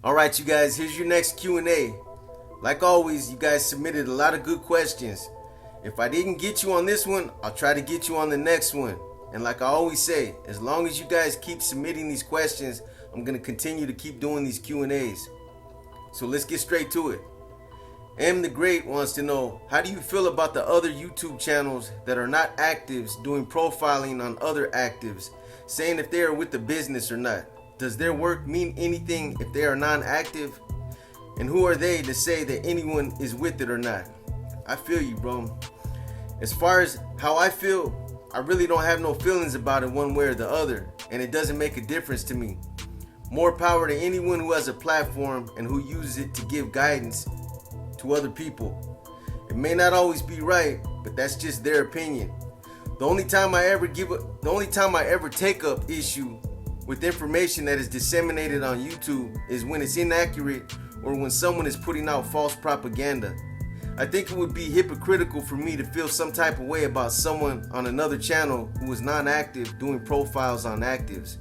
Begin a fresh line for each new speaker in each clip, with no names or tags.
Alright, you guys, here's your next Q&A. Like always, you guys submitted a lot of good questions. If I didn't get you on this one, I'll try to get you on the next one. And like I always say, as long as you guys keep submitting these questions, I'm going to continue to keep doing these Q&As. So let's get straight to it. M the Great wants to know, how do you feel about the other YouTube channels that are not actives doing profiling on other actives, saying if they are with the business or not? Does their work mean anything if they are non-active? And who are they to say that anyone is with it or not? I feel you, bro. As far as how I feel, I really don't have no feelings about it one way or the other, and it doesn't make a difference to me. More power to anyone who has a platform and who uses it to give guidance to other people. It may not always be right, but that's just their opinion. The only time I ever take up issue with information that is disseminated on YouTube is when it's inaccurate or when someone is putting out false propaganda. I think it would be hypocritical for me to feel some type of way about someone on another channel who is non-active doing profiles on actives.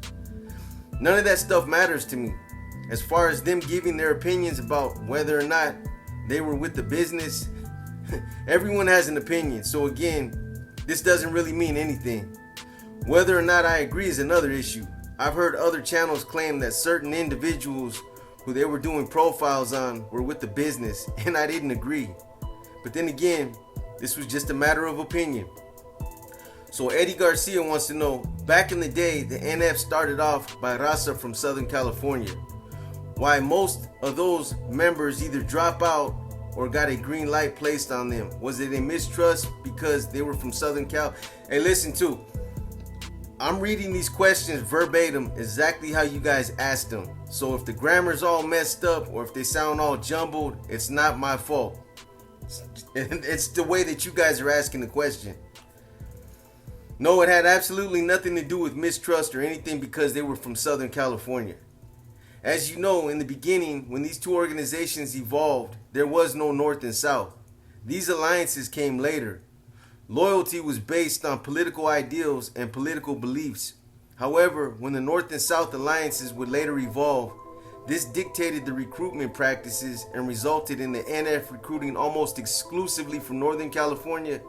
None of that stuff matters to me. As far as them giving their opinions about whether or not they were with the business, everyone has an opinion. So again, this doesn't really mean anything. Whether or not I agree is another issue. I've heard other channels claim that certain individuals who they were doing profiles on were with the business, and I didn't agree. But then again, this was just a matter of opinion. So Eddie Garcia wants to know, back in the day, the NF started off by Raza from Southern California. Why most of those members either drop out or got a green light placed on them? Was it a mistrust because they were from Southern Cal? Hey, listen too. I'm reading these questions verbatim exactly how you guys asked them. So if the grammar's all messed up or if they sound all jumbled, it's not my fault. It's the way that you guys are asking the question. No, it had absolutely nothing to do with mistrust or anything because they were from Southern California. As you know, in the beginning, when these two organizations evolved, there was no North and South. These alliances came later. Loyalty was based on political ideals and political beliefs. However, when the North and South alliances would later evolve, this dictated the recruitment practices and resulted in the NF recruiting almost exclusively from Northern California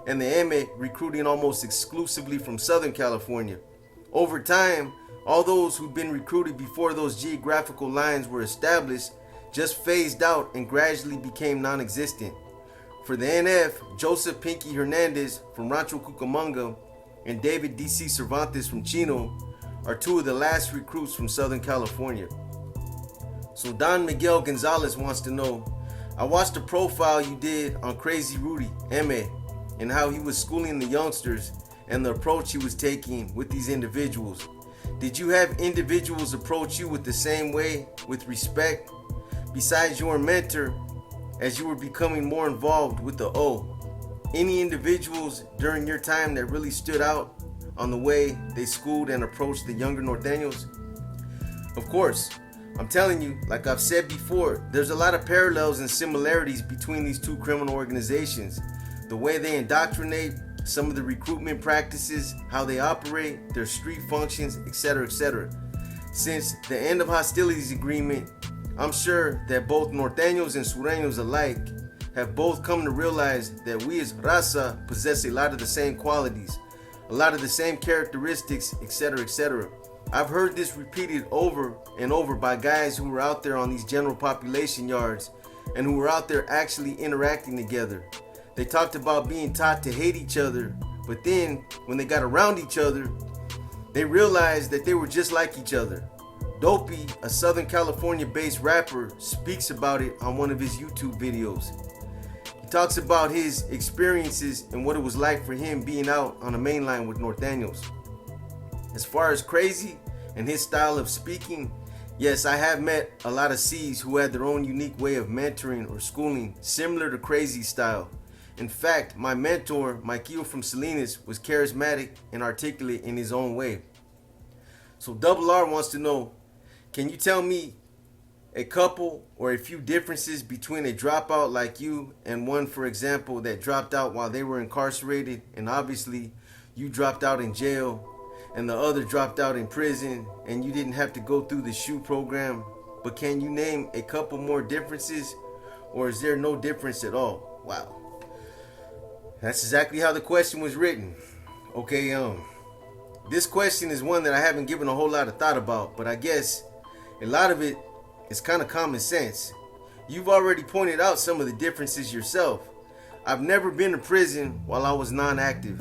and the MA recruiting almost exclusively from Southern California. Over time, all those who'd been recruited before those geographical lines were established just phased out and gradually became non-existent. For the NF, Joseph Pinky Hernandez from Rancho Cucamonga and David D.C. Cervantes from Chino are two of the last recruits from Southern California. So Don Miguel Gonzalez wants to know, I watched a profile you did on Crazy Rudy, MA, and how he was schooling the youngsters and the approach he was taking with these individuals. Did you have individuals approach you with the same way, with respect? Besides your mentor, as you were becoming more involved with the O, any individuals during your time that really stood out on the way they schooled and approached the younger Norteños? Of course, I'm telling you, like I've said before, there's a lot of parallels and similarities between these two criminal organizations. The way they indoctrinate, some of the recruitment practices, how they operate, their street functions, etc., etc. Since the end of hostilities agreement, I'm sure that both Norteños and Sureños alike have both come to realize that we as Raza possess a lot of the same qualities, a lot of the same characteristics, etc., etc. I've heard this repeated over and over by guys who were out there on these general population yards and who were out there actually interacting together. They talked about being taught to hate each other, but then when they got around each other, they realized that they were just like each other. Dopey, a Southern California-based rapper, speaks about it on one of his YouTube videos. He talks about his experiences and what it was like for him being out on the main line with Norteños. As far as Crazy and his style of speaking, yes, I have met a lot of C's who had their own unique way of mentoring or schooling, similar to Crazy's style. In fact, my mentor, Mikeo from Salinas, was charismatic and articulate in his own way. So Double R wants to know, can you tell me a couple or a few differences between a dropout like you and one, for example, that dropped out while they were incarcerated, and obviously you dropped out in jail and the other dropped out in prison and you didn't have to go through the SHU program? but can you name a couple more differences, or is there no difference at all? Wow. That's exactly how the question was written. Okay, this question is one that I haven't given a whole lot of thought about, but I guess a lot of it is kind of common sense. You've already pointed out some of the differences yourself. I've never been to prison while I was non-active.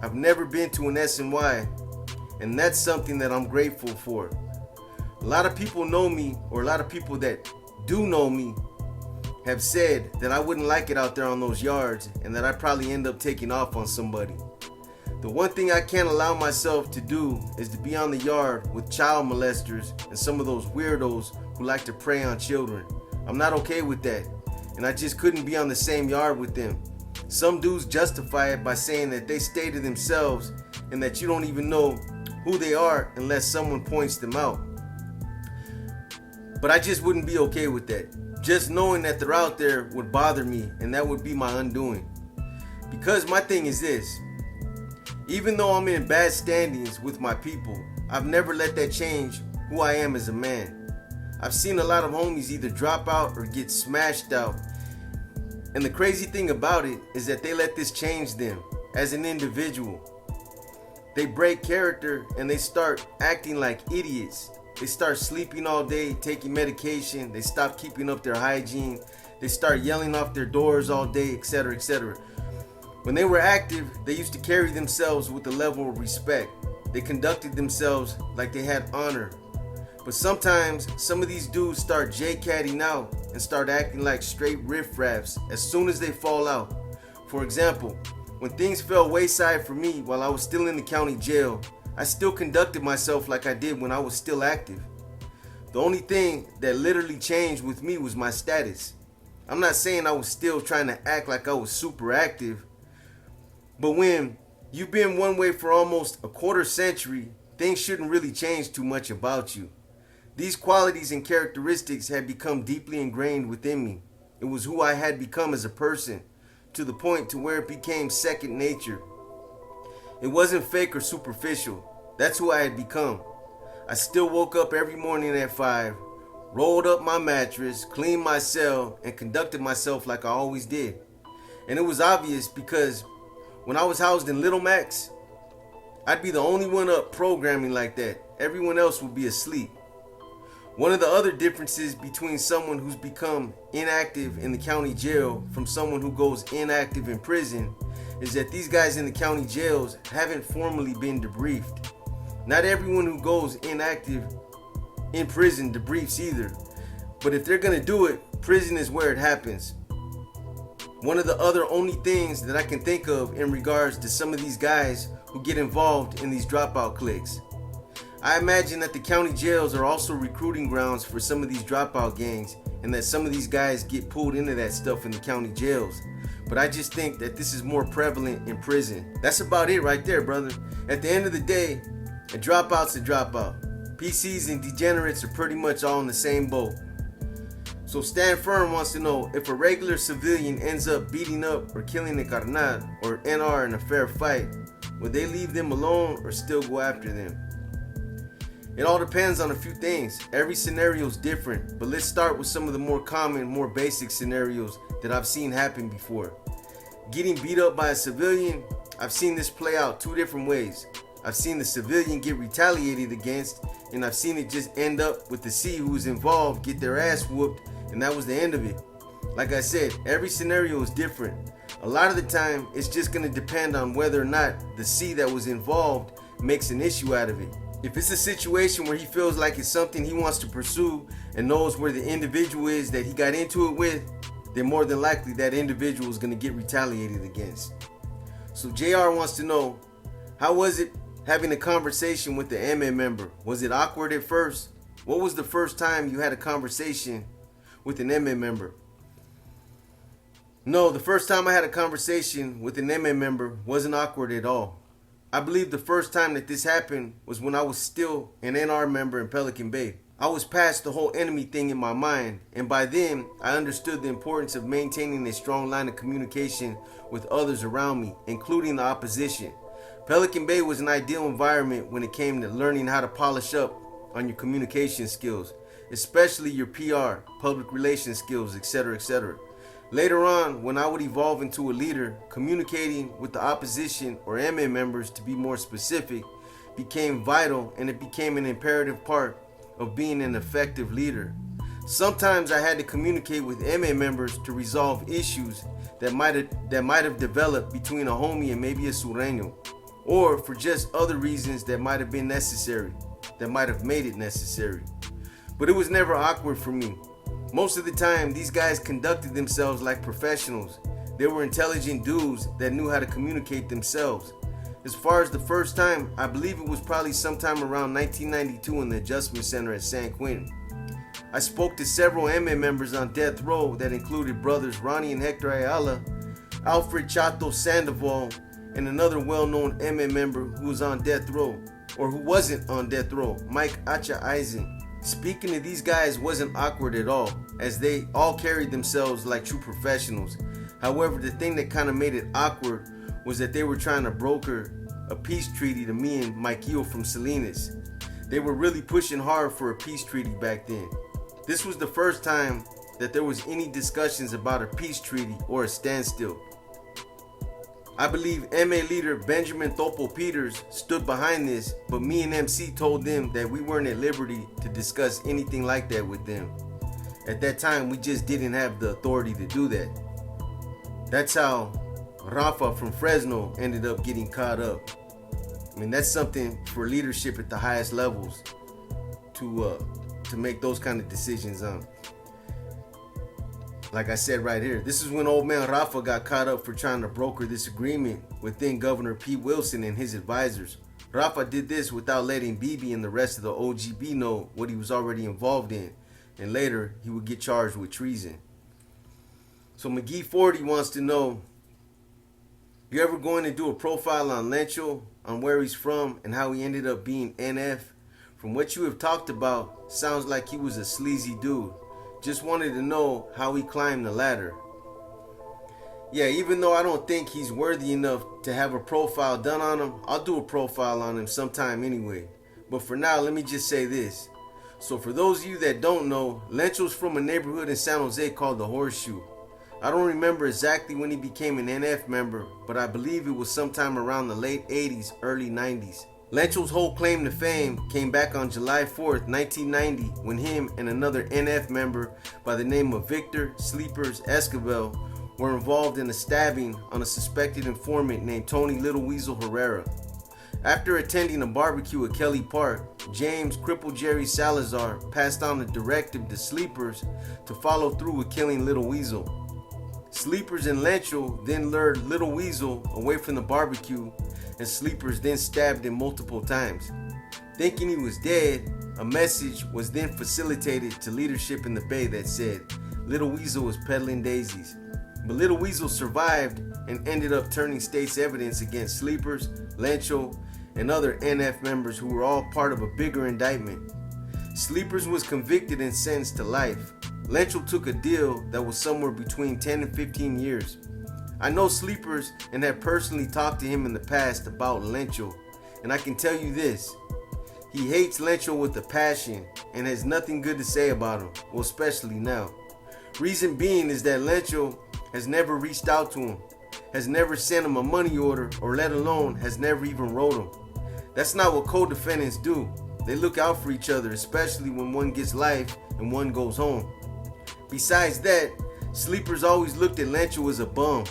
I've never been to an SNY, and that's something that I'm grateful for. A lot of people know me, or a lot of people that do know me have said that I wouldn't like it out there on those yards, and that I'd probably end up taking off on somebody. The one thing I can't allow myself to do is to be on the yard with child molesters and some of those weirdos who like to prey on children. I'm not okay with that, and I just couldn't be on the same yard with them. Some dudes justify it by saying that they stay to themselves and that you don't even know who they are unless someone points them out. But I just wouldn't be okay with that. Just knowing that they're out there would bother me, and that would be my undoing. Because my thing is this: even though I'm in bad standings with my people, I've never let that change who I am as a man. I've seen a lot of homies either drop out or get smashed out. And the crazy thing about it is that they let this change them as an individual. They break character and they start acting like idiots. They start sleeping all day, taking medication. They stop keeping up their hygiene. They start yelling off their doors all day, etc., etc. When they were active, they used to carry themselves with a level of respect. They conducted themselves like they had honor. But sometimes some of these dudes start J-catting out and start acting like straight riffraffs as soon as they fall out. For example, when things fell wayside for me while I was still in the county jail, I still conducted myself like I did when I was still active. The only thing that literally changed with me was my status. I'm not saying I was still trying to act like I was super active, but when you've been one way for almost a quarter century, things shouldn't really change too much about you. These qualities and characteristics had become deeply ingrained within me. It was who I had become as a person, to the point to where it became second nature. It wasn't fake or superficial. That's who I had become. I still woke up every morning at 5, rolled up my mattress, cleaned my cell, and conducted myself like I always did. And it was obvious because when I was housed in Little Max, I'd be the only one up programming like that. Everyone else would be asleep. One of the other differences between someone who's become inactive in the county jail from someone who goes inactive in prison is that these guys in the county jails haven't formally been debriefed. Not everyone who goes inactive in prison debriefs either, but if they're gonna do it, prison is where it happens. One of the other only things that I can think of in regards to some of these guys who get involved in these dropout cliques. I imagine that the county jails are also recruiting grounds for some of these dropout gangs, and that some of these guys get pulled into that stuff in the county jails. But I just think that this is more prevalent in prison. That's about it right there, brother. At the end of the day, a dropout's a dropout. PCs and degenerates are pretty much all in the same boat. So Stand Firm wants to know, if a regular civilian ends up beating up or killing a carnal or NR in a fair fight, would they leave them alone or still go after them? It all depends on a few things. Every scenario is different, but let's start with some of the more common, more basic scenarios that I've seen happen before. Getting beat up by a civilian, I've seen this play out two different ways. I've seen the civilian get retaliated against, and I've seen it just end up with the C who's involved get their ass whooped, and that was the end of it. Like I said, every scenario is different. A lot of the time, it's just going to depend on whether or not the C that was involved makes an issue out of it. If it's a situation where he feels like it's something he wants to pursue and knows where the individual is that he got into it with, then more than likely that individual is going to get retaliated against. So JR wants to know, how was it having a conversation with the MA member? Was it awkward at first? What was the first time you had a conversation with an MA member? No, the first time I had a conversation with an MA member wasn't awkward at all. I believe the first time that this happened was when I was still an NR member in Pelican Bay. I was past the whole enemy thing in my mind, and by then I understood the importance of maintaining a strong line of communication with others around me, including the opposition. Pelican Bay was an ideal environment when it came to learning how to polish up on your communication skills. especially your PR, public relations skills, etc., etc. Later on, when I would evolve into a leader, communicating with the opposition or MA members, to be more specific, became vital, and it became an imperative part of being an effective leader. Sometimes I had to communicate with MA members to resolve issues that might have developed between a homie and maybe a sureño, or for just other reasons that might have been necessary, that might have made it necessary. But it was never awkward for me. Most of the time, these guys conducted themselves like professionals. They were intelligent dudes that knew how to communicate themselves. As far as the first time, I believe it was probably sometime around 1992 in the Adjustment Center at San Quentin. I spoke to several MA members on death row that included brothers Ronnie and Hector Ayala, Alfred Chato Sandoval, and another well-known MA member who was on death row, or who wasn't on death row, Mike Acha Eisen. Speaking to these guys wasn't awkward at all, as they all carried themselves like true professionals. However, the thing that kind of made it awkward was that they were trying to broker a peace treaty to me and Mikeo from Salinas. They were really pushing hard for a peace treaty back then. This was the first time that there was any discussions about a peace treaty or a standstill. I believe MA leader Benjamin Topo Peters stood behind this, but me and MC told them that we weren't at liberty to discuss anything like that with them. At that time, we just didn't have the authority to do that. That's how Rafa from Fresno ended up getting caught up. I mean, that's something for leadership at the highest levels to make those kind of decisions on. Like I said right here, this is when old man Rafa got caught up for trying to broker this agreement with then Governor Pete Wilson and his advisors. Rafa did this without letting Bibi and the rest of the OGB know what he was already involved in, and later he would get charged with treason. So McGee 40 wants to know, you ever going to do a profile on Lencho, on where he's from and how he ended up being NF? From what you have talked about, sounds like he was a sleazy dude. Just wanted to know how he climbed the ladder. Yeah, even though I don't think he's worthy enough to have a profile done on him, I'll do a profile on him sometime anyway. But for now, let me just say this. So for those of you that don't know, Lencho's from a neighborhood in San Jose called the Horseshoe. I don't remember exactly when he became an NF member, but I believe it was sometime around the late 80s, early 90s. Lencho's whole claim to fame came back on July 4th, 1990, when him and another NF member by the name of Victor Sleepers Escobar were involved in a stabbing on a suspected informant named Tony Little Weasel Herrera. After attending a barbecue at Kelly Park, James Cripple Jerry Salazar passed on a directive to Sleepers to follow through with killing Little Weasel. Sleepers and Lencho then lured Little Weasel away from the barbecue, and Sleepers then stabbed him multiple times. Thinking he was dead, a message was then facilitated to leadership in the Bay that said Little Weasel was peddling daisies. But Little Weasel survived and ended up turning state's evidence against Sleepers, Lencho, and other NF members who were all part of a bigger indictment. Sleepers was convicted and sentenced to life. Lencho took a deal that was somewhere between 10 and 15 years. I know Sleepers and have personally talked to him in the past about Lencho, and I can tell you this, he hates Lencho with a passion and has nothing good to say about him, well, especially now. Reason being is that Lencho has never reached out to him, has never sent him a money order, or let alone has never even wrote him. That's not what co-defendants do. They look out for each other, especially when one gets life and one goes home. Besides that, Sleepers always looked at Lencho as a bum,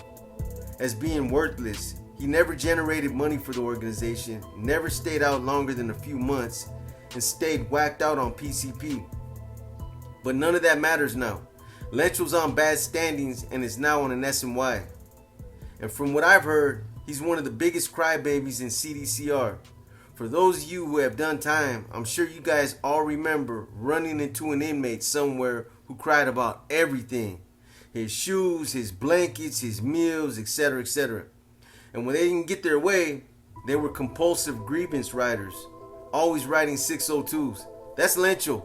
as being worthless. He never generated money for the organization, never stayed out longer than a few months, and stayed whacked out on PCP. But none of that matters now. Lencho's on bad standings and is now on an SNY. And from what I've heard, he's one of the biggest crybabies in CDCR. For those of you who have done time, I'm sure you guys all remember running into an inmate somewhere who cried about everything. His shoes, his blankets, his meals, etc., etc. And when they didn't get their way, they were compulsive grievance writers, always writing 602s. That's Lencho.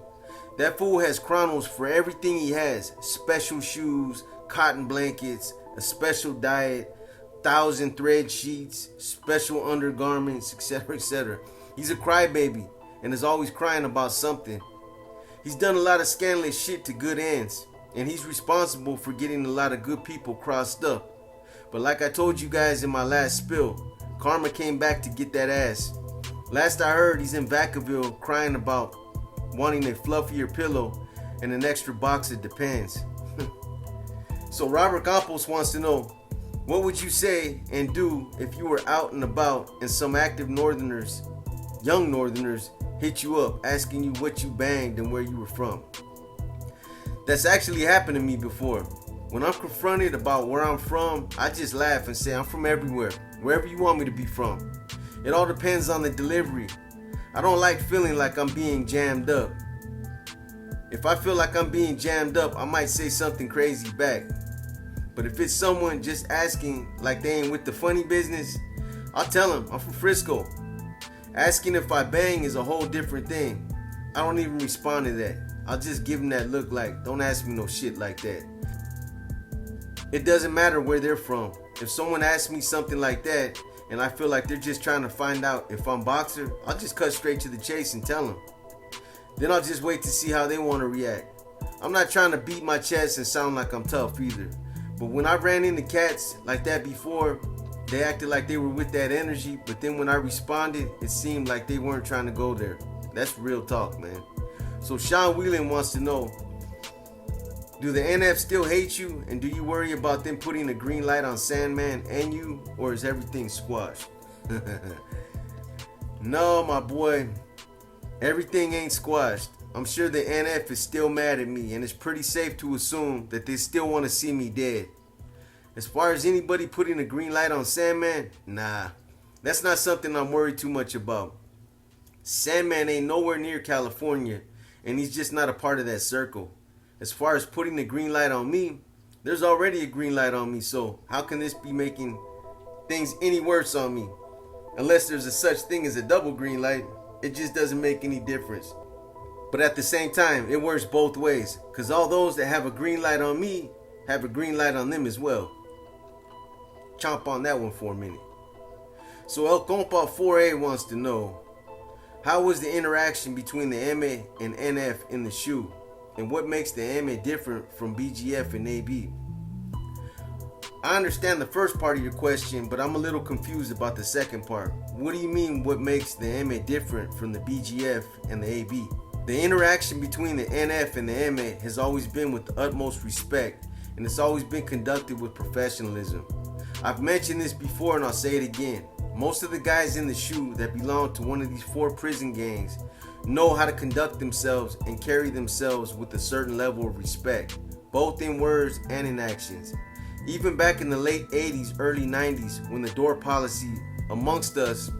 That fool has chronos for everything he has. Special shoes, cotton blankets, a special diet, 1,000 thread sheets, special undergarments, etc., etc. He's a crybaby and is always crying about something. He's done a lot of scandalous shit to good ends, and he's responsible for getting a lot of good people crossed up. But like I told you guys in my last spill, karma came back to get that ass. Last I heard, he's in Vacaville crying about wanting a fluffier pillow and an extra box of Depends. So Robert Campos wants to know, what would you say and do if you were out and about and some active northerners, young northerners, hit you up asking you what you banged and where you were from? That's actually happened to me before. When I'm confronted about where I'm from, I just laugh and say I'm from everywhere, wherever you want me to be from. It all depends on the delivery. I don't like feeling like I'm being jammed up. If I feel like I'm being jammed up, I might say something crazy back. But if it's someone just asking like they ain't with the funny business, I'll tell them I'm from Frisco. Asking if I bang is a whole different thing. I don't even respond to that. I'll just give them that look like, don't ask me no shit like that. It doesn't matter where they're from. If someone asks me something like that and I feel like they're just trying to find out if I'm boxer, I'll just cut straight to the chase and tell them. Then I'll just wait to see how they want to react. I'm not trying to beat my chest and sound like I'm tough either. But when I ran into cats like that before, they acted like they were with that energy, but then when I responded, it seemed like they weren't trying to go there. That's real talk, man. So Sean Whelan wants to know, do the NF still hate you, and do you worry about them putting a green light on Sandman and you, or is everything squashed? No, my boy, everything ain't squashed. I'm sure the NF is still mad at me, and it's pretty safe to assume that they still want to see me dead. As far as anybody putting a green light on Sandman, nah, that's not something I'm worried too much about. Sandman ain't nowhere near California, and he's just not a part of that circle. As far as putting a green light on me, there's already a green light on me, so how can this be making things any worse on me? Unless there's a such thing as a double green light, it just doesn't make any difference. But at the same time, it works both ways, because all those that have a green light on me have a green light on them as well. Chomp on that one for a minute. So El Compa 4A wants to know, how was the interaction between the MA and NF in the shoe? And what makes the MA different from BGF and AB? I understand the first part of your question, but I'm a little confused about the second part. What do you mean what makes the MA different from the BGF and the AB? The interaction between the NF and the MA has always been with the utmost respect, and it's always been conducted with professionalism. I've mentioned this before and I'll say it again. Most of the guys in the shoe that belong to one of these 4 prison gangs know how to conduct themselves and carry themselves with a certain level of respect, both in words and in actions. Even back in the late 80s, early 90s, when the door policy amongst us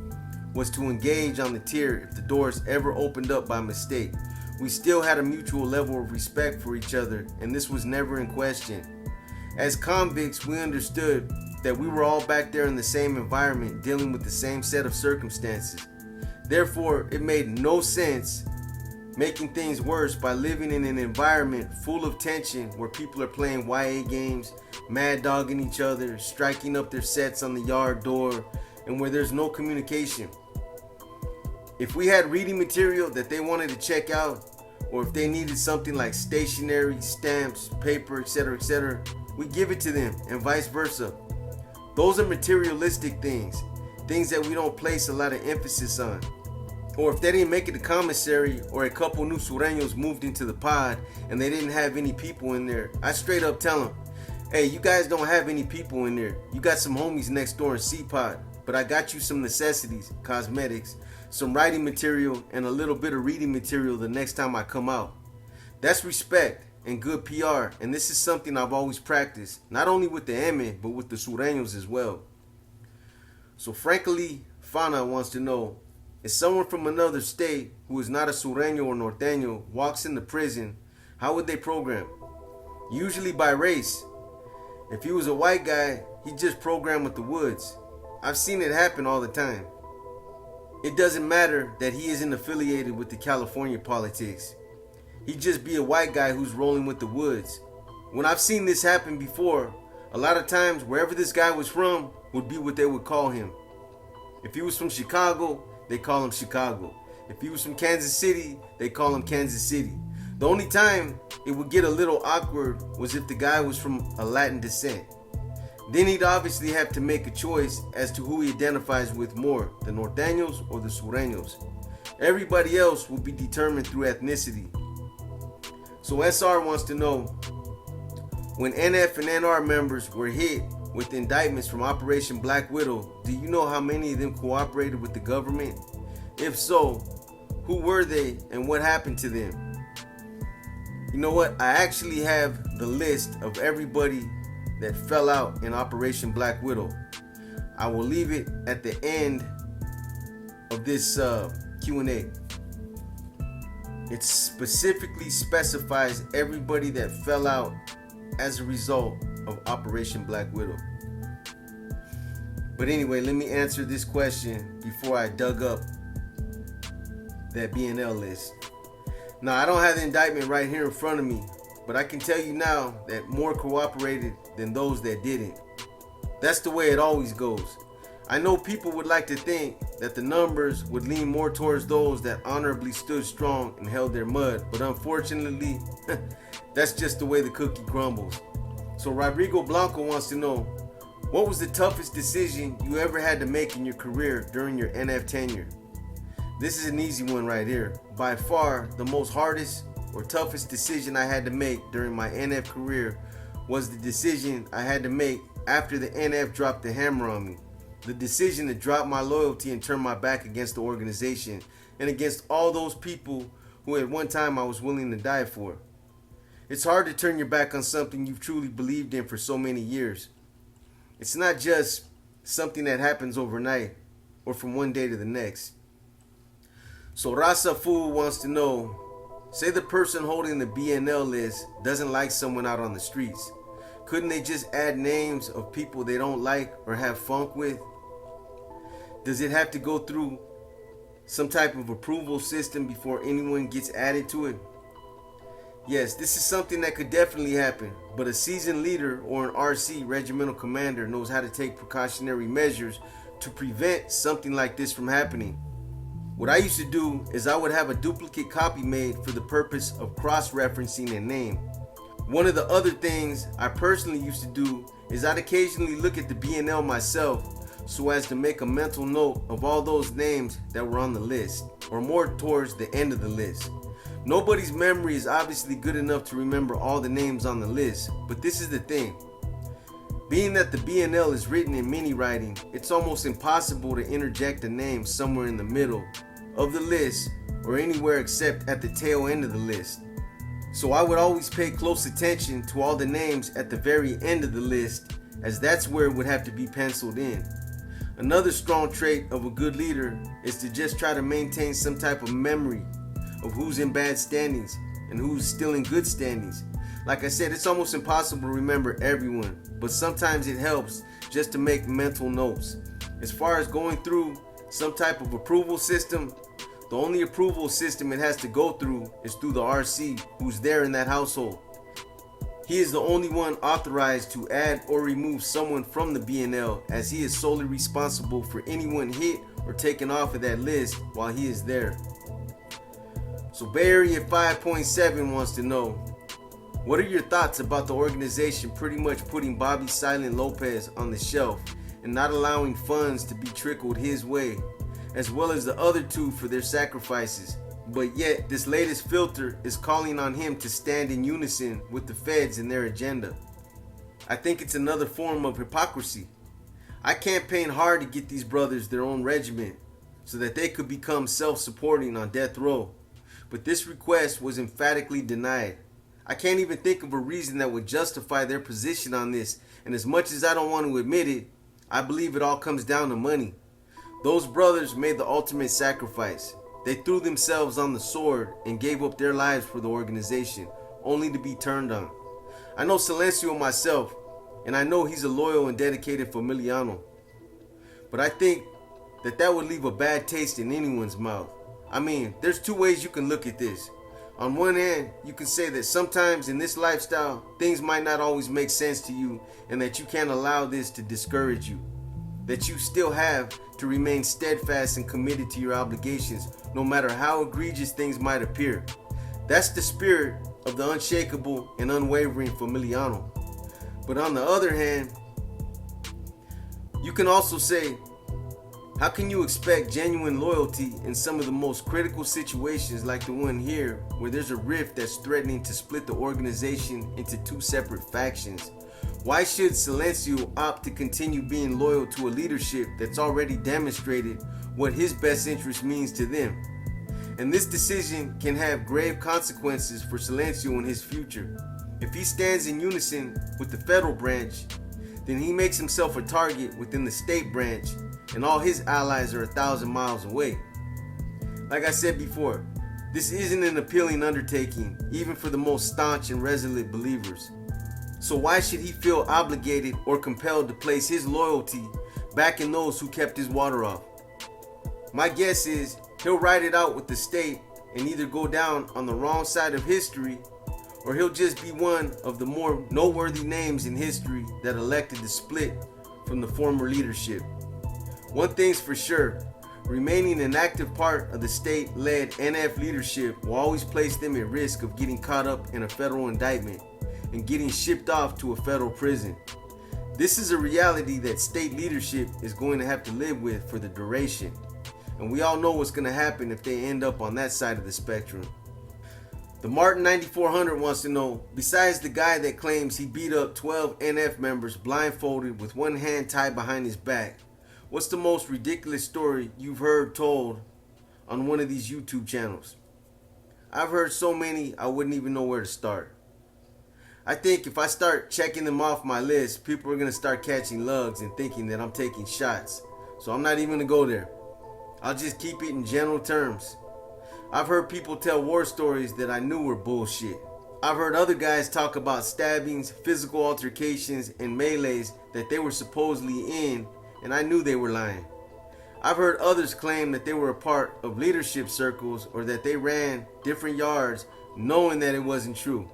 was to engage on the tier if the doors ever opened up by mistake, we still had a mutual level of respect for each other, and this was never in question. As convicts, we understood that we were all back there in the same environment, dealing with the same set of circumstances. Therefore, it made no sense making things worse by living in an environment full of tension where people are playing YA games, mad dogging each other, striking up their sets on the yard door, and where there's no communication. If we had reading material that they wanted to check out, or if they needed something like stationery, stamps, paper, etc., we give it to them, and vice versa. Those are materialistic things that we don't place a lot of emphasis on. Or if they didn't make it to commissary, or a couple new sureños moved into the pod and they didn't have any people in there, I straight up tell them, hey, you guys don't have any people in there. You got some homies next door in C-Pod, but I got you some necessities, cosmetics, some writing material, and a little bit of reading material the next time I come out. That's respect and good PR, and this is something I've always practiced, not only with the ME, but with the sureños as well. So frankly, Fana wants to know, if someone from another state who is not a sureño or norteño walks into prison, how would they program? Usually by race. If he was a white guy, he'd just program with the Woods. I've seen it happen all the time. It doesn't matter that he isn't affiliated with the California politics. He'd just be a white guy who's rolling with the Woods. When I've seen this happen before, a lot of times wherever this guy was from would be what they would call him. If he was from Chicago, they call him Chicago. If he was from Kansas City, they call him Kansas City. The only time it would get a little awkward was if the guy was from a Latin descent. Then he'd obviously have to make a choice as to who he identifies with more, the Norteños or the Sureños. Everybody else will be determined through ethnicity. So SR wants to know, when NF and NR members were hit with indictments from Operation Black Widow, do you know how many of them cooperated with the government? If so, who were they and what happened to them? You know what? I actually have the list of everybody that fell out in Operation Black Widow. I will leave it at the end of this Q&A. It specifically specifies everybody that fell out as a result of Operation Black Widow. But anyway, let me answer this question before I dug up that BNL list. Now, I don't have the indictment right here in front of me, but I can tell you now that more cooperated than those that didn't. That's the way it always goes. I know people would like to think that the numbers would lean more towards those that honorably stood strong and held their mud, but unfortunately, that's just the way the cookie crumbles. So Rodrigo Blanco wants to know, what was the toughest decision you ever had to make in your career during your NF tenure? This is an easy one right here. By far, the most hardest or toughest decision I had to make during my NF career was the decision I had to make after the NF dropped the hammer on me. The decision to drop my loyalty and turn my back against the organization and against all those people who at one time I was willing to die for. It's hard to turn your back on something you've truly believed in for so many years. It's not just something that happens overnight or from one day to the next. So Rasa Fool wants to know, say the person holding the BNL list doesn't like someone out on the streets. Couldn't they just add names of people they don't like or have funk with? Does it have to go through some type of approval system before anyone gets added to it? Yes, this is something that could definitely happen, but a seasoned leader or an RC, regimental commander, knows how to take precautionary measures to prevent something like this from happening. What I used to do is I would have a duplicate copy made for the purpose of cross-referencing a name. One of the other things I personally used to do is I'd occasionally look at the BNL myself so as to make a mental note of all those names that were on the list, or more towards the end of the list. Nobody's memory is obviously good enough to remember all the names on the list, but this is the thing. Being that the BNL is written in mini writing, it's almost impossible to interject a name somewhere in the middle of the list or anywhere except at the tail end of the list. So I would always pay close attention to all the names at the very end of the list, as that's where it would have to be penciled in. Another strong trait of a good leader is to just try to maintain some type of memory of who's in bad standings and who's still in good standings. Like I said, it's almost impossible to remember everyone, but sometimes it helps just to make mental notes. As far as going through some type of approval system, the only approval system it has to go through is through the RC who's there in that household. He is the only one authorized to add or remove someone from the BNL, as he is solely responsible for anyone hit or taken off of that list while he is there. So Bay Area 5.7 wants to know, what are your thoughts about the organization pretty much putting Bobby Silent Lopez on the shelf and not allowing funds to be trickled his way, as well as the other two for their sacrifices? But yet, this latest filter is calling on him to stand in unison with the feds and their agenda. I think it's another form of hypocrisy. I campaigned hard to get these brothers their own regiment so that they could become self-supporting on death row. But this request was emphatically denied. I can't even think of a reason that would justify their position on this, and as much as I don't want to admit it, I believe it all comes down to money. Those brothers made the ultimate sacrifice. They threw themselves on the sword and gave up their lives for the organization, only to be turned on. I know Silencio myself, and I know he's a loyal and dedicated Familiano. But I think that would leave a bad taste in anyone's mouth. I mean, there's two ways you can look at this. On one hand, you can say that sometimes in this lifestyle, things might not always make sense to you, and that you can't allow this to discourage you. That you still have to remain steadfast and committed to your obligations, no matter how egregious things might appear. That's the spirit of the unshakable and unwavering Familiano. But on the other hand, you can also say, how can you expect genuine loyalty in some of the most critical situations like the one here, where there's a rift that's threatening to split the organization into two separate factions? Why should Silencio opt to continue being loyal to a leadership that's already demonstrated what his best interest means to them? And this decision can have grave consequences for Silencio in his future. If he stands in unison with the federal branch, then he makes himself a target within the state branch, and all his allies are 1,000 miles away. Like I said before, this isn't an appealing undertaking, even for the most staunch and resolute believers. So why should he feel obligated or compelled to place his loyalty back in those who kept his water off? My guess is he'll ride it out with the state and either go down on the wrong side of history, or he'll just be one of the more noteworthy names in history that elected to split from the former leadership. One thing's for sure, remaining an active part of the state-led NF leadership will always place them at risk of getting caught up in a federal indictment and getting shipped off to a federal prison. This is a reality that state leadership is going to have to live with for the duration, and we all know what's going to happen if they end up on that side of the spectrum. The Martin 9400 wants to know, besides the guy that claims he beat up 12 NF members blindfolded with one hand tied behind his back, what's the most ridiculous story you've heard told on one of these YouTube channels? I've heard so many I wouldn't even know where to start. I think if I start checking them off my list, people are going to start catching lugs and thinking that I'm taking shots. So I'm not even going to go there. I'll just keep it in general terms. I've heard people tell war stories that I knew were bullshit. I've heard other guys talk about stabbings, physical altercations, and melees that they were supposedly in, and I knew they were lying. I've heard others claim that they were a part of leadership circles or that they ran different yards knowing that it wasn't true.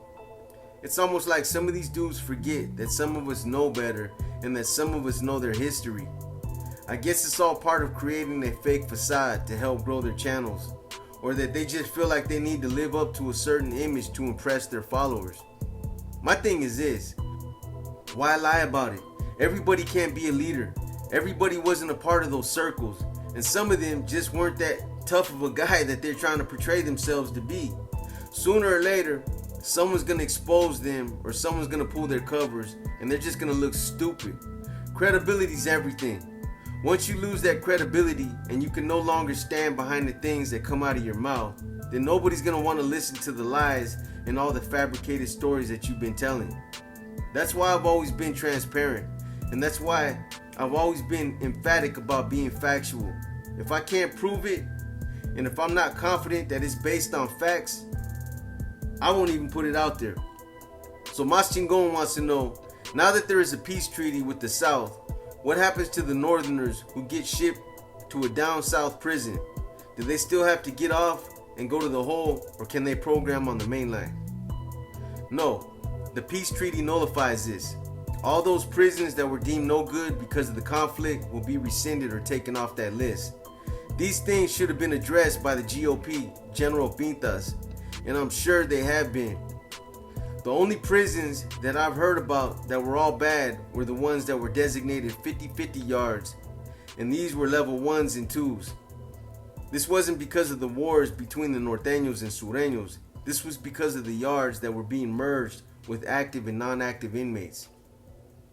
It's almost like some of these dudes forget that some of us know better and that some of us know their history. I guess it's all part of creating a fake facade to help grow their channels, or that they just feel like they need to live up to a certain image to impress their followers. My thing is this: why lie about it? Everybody can't be a leader. Everybody wasn't a part of those circles, and some of them just weren't that tough of a guy that they're trying to portray themselves to be. Sooner or later, someone's gonna expose them, or someone's gonna pull their covers, and they're just gonna look stupid. Credibility's everything. Once you lose that credibility and you can no longer stand behind the things that come out of your mouth, then nobody's gonna want to listen to the lies and all the fabricated stories that you've been telling. That's why I've always been transparent, and that's why I've always been emphatic about being factual. If I can't prove it, and if I'm not confident that it's based on facts, I won't even put it out there. So Mas Chingon wants to know, now that there is a peace treaty with the South, what happens to the Northerners who get shipped to a down south prison? Do they still have to get off and go to the hole, or can they program on the main line? No, the peace treaty nullifies this. All those prisons that were deemed no good because of the conflict will be rescinded or taken off that list. These things should have been addressed by the GOP, General Pintas, and I'm sure they have been. The only prisons that I've heard about that were all bad were the ones that were designated 50-50 yards, and these were level 1s and 2s. This wasn't because of the wars between the Norteños and Sureños. This was because of the yards that were being merged with active and non-active inmates.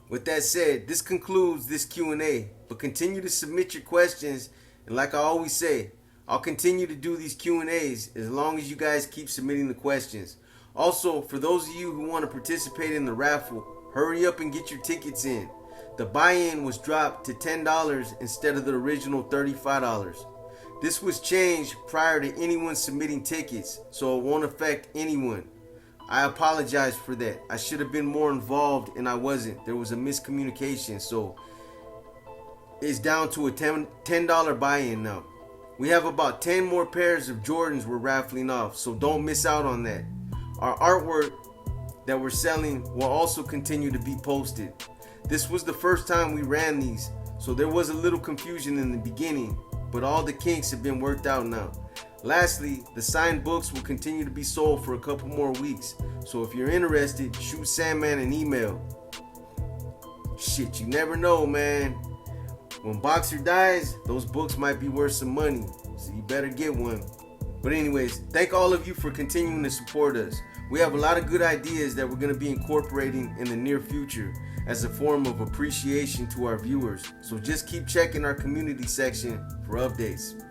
With that said, this concludes this Q&A, but continue to submit your questions, and like I always say, I'll continue to do these Q&As as long as you guys keep submitting the questions. Also, for those of you who want to participate in the raffle, hurry up and get your tickets in. The buy-in was dropped to $10 instead of the original $35. This was changed prior to anyone submitting tickets, so it won't affect anyone. I apologize for that. I should have been more involved and I wasn't. There was a miscommunication, so it's down to a $10 buy-in now. We have about 10 more pairs of Jordans we're raffling off, so don't miss out on that. Our artwork that we're selling will also continue to be posted. This was the first time we ran these, so there was a little confusion in the beginning, but all the kinks have been worked out now. Lastly, the signed books will continue to be sold for a couple more weeks. So if you're interested, shoot Sandman an email. Shit, you never know, man. When Boxer dies, those books might be worth some money. So you better get one. But anyways, thank all of you for continuing to support us. We have a lot of good ideas that we're going to be incorporating in the near future as a form of appreciation to our viewers. So just keep checking our community section for updates.